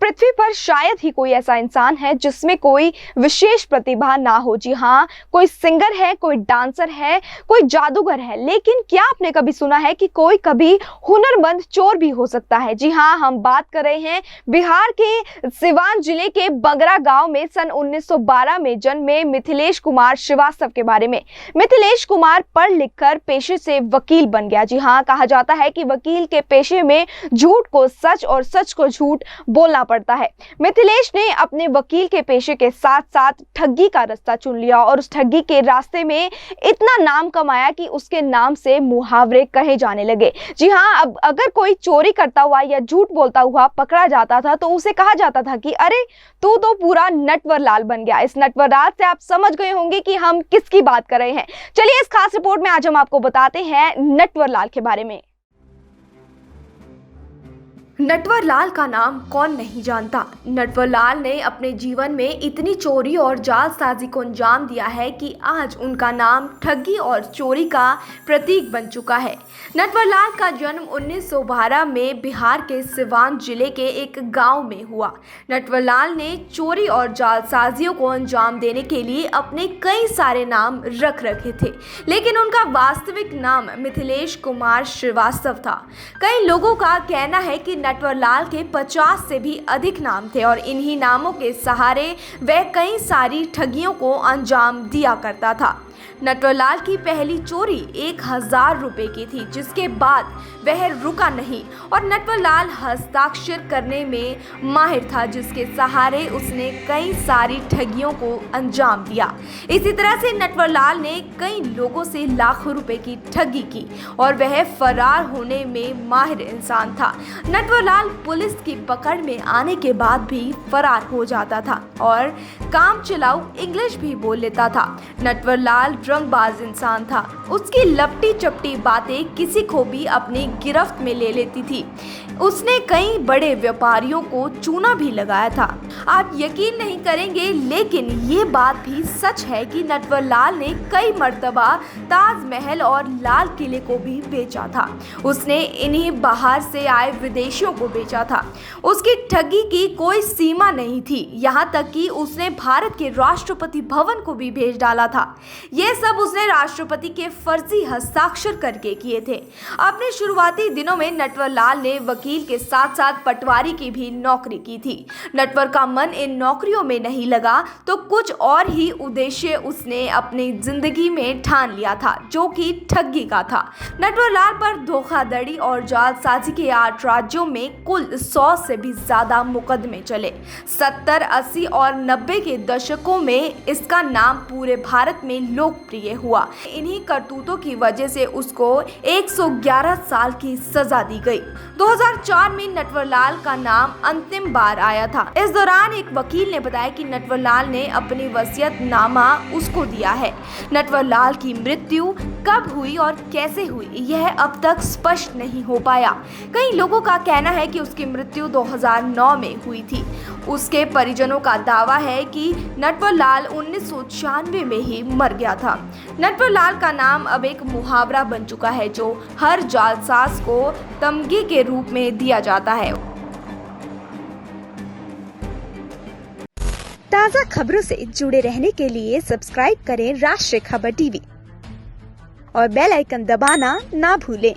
पृथ्वी पर शायद ही कोई ऐसा इंसान है जिसमें कोई विशेष प्रतिभा ना हो। जी हाँ, कोई सिंगर है, कोई डांसर है, कोई जादूगर है, लेकिन क्या आपने कभी सुना है कि कोई कभी हुनरमंद चोर भी हो सकता है? जी हाँ, हम बात कर रहे हैं बिहार के सिवान जिले के बगरा गांव में सन 1912 में जन्मे मिथिलेश कुमार श्रीवास्तव के बारे में। मिथिलेश कुमार पढ़ लिखकर पेशे से वकील बन गया। जी हाँ, कहा जाता है कि वकील के पेशे में झूठ को सच और सच को झूठ बोलना पड़ता है। मिथिलेश ने अपने वकील के पेशे के साथ साथ ठगी का रास्ता चुन लिया और उस ठगी के रास्ते में इतना नाम कमाया कि उसके नाम से मुहावरे कहे जाने लगे। जी हाँ, अब अगर कोई चोरी करता हुआ या झूठ बोलता हुआ पकड़ा जाता था तो उसे कहा जाता था कि अरे तू तो पूरा नटवर लाल बन गया। इस नटवर लाल से आप समझ गए होंगे कि हम किसकी बात कर रहे हैं। चलिए इस खास रिपोर्ट में आज हम आपको बताते हैं नटवर लाल के बारे में। नटवर लाल का नाम कौन नहीं जानता। नटवर लाल ने अपने जीवन में इतनी चोरी और जालसाजी को अंजाम दिया है कि आज उनका नाम ठगी और चोरी का प्रतीक बन चुका है। नटवर लाल का जन्म 1912 में बिहार के सिवान जिले के एक गांव में हुआ। नटवर लाल ने चोरी और जालसाजियों को अंजाम देने के लिए अपने कई सारे नाम रख रखे थे, लेकिन उनका वास्तविक नाम मिथिलेश कुमार श्रीवास्तव था। कई लोगों का कहना है कि नटवर लाल के 50 से भी अधिक नाम थे और इन्हीं नामों के सहारे वह कई सारी ठगियों को अंजाम दिया करता था। नटवर लाल की पहली चोरी 1000 रुपए की थी, जिसके बाद वह रुका नहीं और नटवर लाल हस्ताक्षर करने में माहिर था, जिसके सहारे उसने कई सारी ठगियों को अंजाम दिया। इसी तरह से नटवर लाल ने कई लोगों से लाखों रुपए की ठगी की और वह फरार होने में माहिर इंसान था। नटवर लाल पुलिस की पकड़ में आने के बाद भी फरार हो जाता था और काम चलाऊ इंग्लिश भी बोल लेता था। नटवर लाल रंगबाज इंसान था। उसकी लपटी चपटी बातें किसी को भी अपनी गिरफ्त में ले लेती थी। उसने कई बड़े व्यापारियों को चूना भी लगाया था। आप यकीन नहीं करेंगे, लेकिन ये बात भी सच है कि नटवर लाल ने कई मर्तबा ताजमहल और लाल किले को भी बेचा था। उसने इन्हीं बाहर से आए विदेशियों को बेचा था। उसकी ठगी की कोई सीमा नहीं थी, यहाँ तक कि उसने भारत के राष्ट्रपति भवन को भी भेज डाला था। ये सब उसने राष्ट्रपति के फर्जी हस्ताक्षर करके किए थे। अपने शुरुआती दिनों में नटवर लाल ने वकील के साथ साथ पटवारी की भी नौकरी की थी। नटवर का मन इन नौकरियों में नहीं लगा तो कुछ और ही उद्देश्य उसने अपनी जिंदगी में ठान लिया था, जो कि ठगी का था। नटवर लाल पर धोखाधड़ी और जालसाजी के 8 राज्यों में कुल 100 से भी ज्यादा मुकदमे चले। 70, 80 और 90 के दशकों में इसका नाम पूरे भारत में लोकप्रिय हुआ। इन्हीं करतूतों की वजह से उसको 111 साल की सजा दी गई। 2004 में नटवर लाल का नाम अंतिम बार आया था। इस दौरान एक वकील ने बताया कि नटवर लाल ने अपनी वसीयतनामा उसको दिया है। नटवर लाल की मृत्यु कब हुई और कैसे हुई, यह अब तक स्पष्ट नहीं हो पाया। कई लोगों का कहना है कि उसकी मृत्यु 2009 में हुई थी। उसके परिजनों का दावा है कि नटवर लाल 1996 में ही मर गया था। नटवर लाल का नाम अब एक मुहावरा बन चुका है, जो हर जालसाज को तमगे के रूप में दिया जाता है। ताज़ा खबरों से जुड़े रहने के लिए सब्सक्राइब करें राष्ट्रीय खबर टीवी और बेल आइकन दबाना ना भूलें।